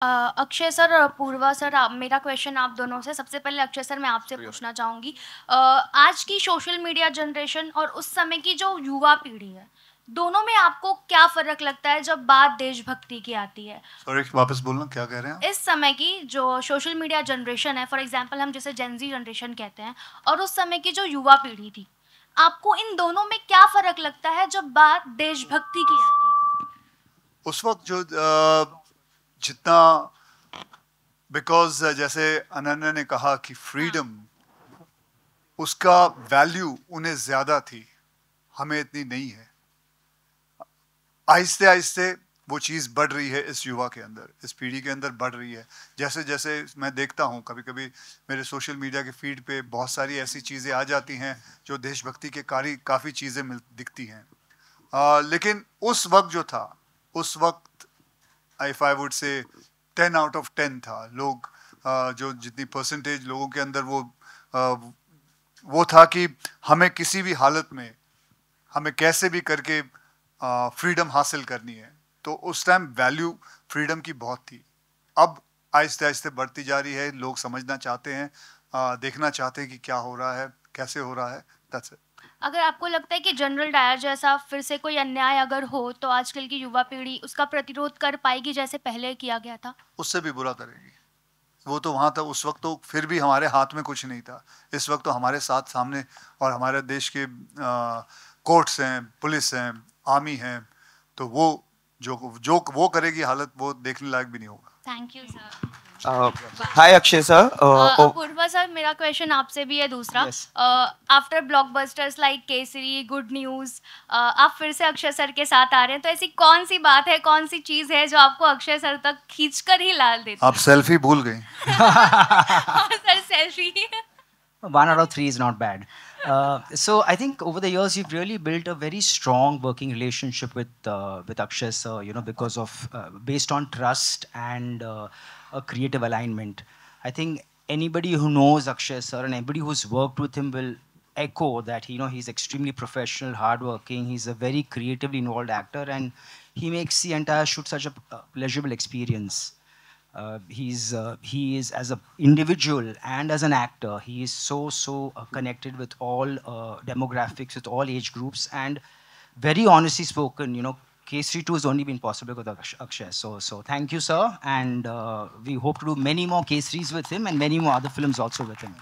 Akshay sir और पूर्वा sir, मेरा question आप दोनों से। सबसे पहले अक्षय सर मैं आपसे पूछना चाहूँगी, आज की सोशल मीडिया जनरेशन और उस समय की जो युवा पीढ़ी है, दोनों में आपको क्या फ़र्क लगता है जब बात देशभक्ति की आती है? सॉरी, वापस बोलना, क्या कह रहे हैं आप? इस समय की जो सोशल मीडिया जनरेशन है, फॉर एग्ज़ाम्पल हम जिसे जेन ज़ी जनरेशन कहते हैं, और उस समय की जो युवा पीढ़ी थी, आपको इन दोनों में क्या फ़र्क लगता है जब बात देशभक्ति की आती है? उस वक्त जो जितना, बिकॉज जैसे अनन्या ने कहा कि फ्रीडम, उसका वैल्यू उन्हें ज्यादा थी, हमें इतनी नहीं है। आहिस्ते आहिस्ते वो चीज़ बढ़ रही है इस युवा के अंदर, इस पीढ़ी के अंदर बढ़ रही है। जैसे जैसे मैं देखता हूँ, कभी कभी मेरे सोशल मीडिया के फीड पे बहुत सारी ऐसी चीज़ें आ जाती हैं जो देशभक्ति के काफ़ी चीज़ें दिखती हैं। लेकिन उस वक्त जो था, उस वक्त if I would say 10 out of 10 था। लोग जो जितनी परसेंटेज लोगों के अंदर वो था कि हमें किसी भी हालत में, हमें कैसे भी करके फ्रीडम हासिल करनी है। तो उस टाइम वैल्यू फ्रीडम की बहुत थी। अब आहिस्ते आहिस्ते बढ़ती जा रही है। लोग समझना चाहते हैं, देखना चाहते हैं कि क्या हो रहा है, कैसे हो रहा है। That's it. अगर आपको लगता है कि जनरल डायर जैसा फिर से कोई अन्याय अगर हो, तो आजकल की युवा पीढ़ी उसका प्रतिरोध कर पाएगी जैसे पहले किया गया था? उससे भी बुरा करेगी। वो तो वहाँ था उस वक्त, तो फिर भी हमारे हाथ में कुछ नहीं था। इस वक्त तो हमारे साथ सामने, और हमारे देश के कोर्ट्स हैं, पुलिस हैं, आर्मी हैं। तो वो जो जो वो करेगी, हालत वो देखने लायक भी नहीं होगा। Thank you sir. Hi Akshay sir. Apoorva sir, मेरा क्वेश्चन आपसे भी है दूसरा। Yes. After blockbusters like Kesari, good news, आप फिर से अक्षय सर के साथ आ रहे हैं, तो ऐसी कौन सी बात है, कौन सी चीज़ है जो आपको अक्षय सर तक खींचकर ही ला देती आप सेल्फी भूल गई। है? Sir selfie. 1 out of 3 is not bad. So I think over the years you've really built a very strong working relationship with Akshay sir. You know, because of based on trust and a creative alignment. I think anybody who knows Akshay sir and anybody who's worked with him will echo that. You know, he's extremely professional, hardworking. He's a very creatively involved actor, and he makes the entire shoot such a pleasurable experience. He is as an individual and as an actor, he is so connected with all demographics, with all age groups, and very honestly spoken, you know, Kesari 2 has only been possible with Akshay. So thank you sir, and we hope to do many more Kesaris with him and many more other films also with him.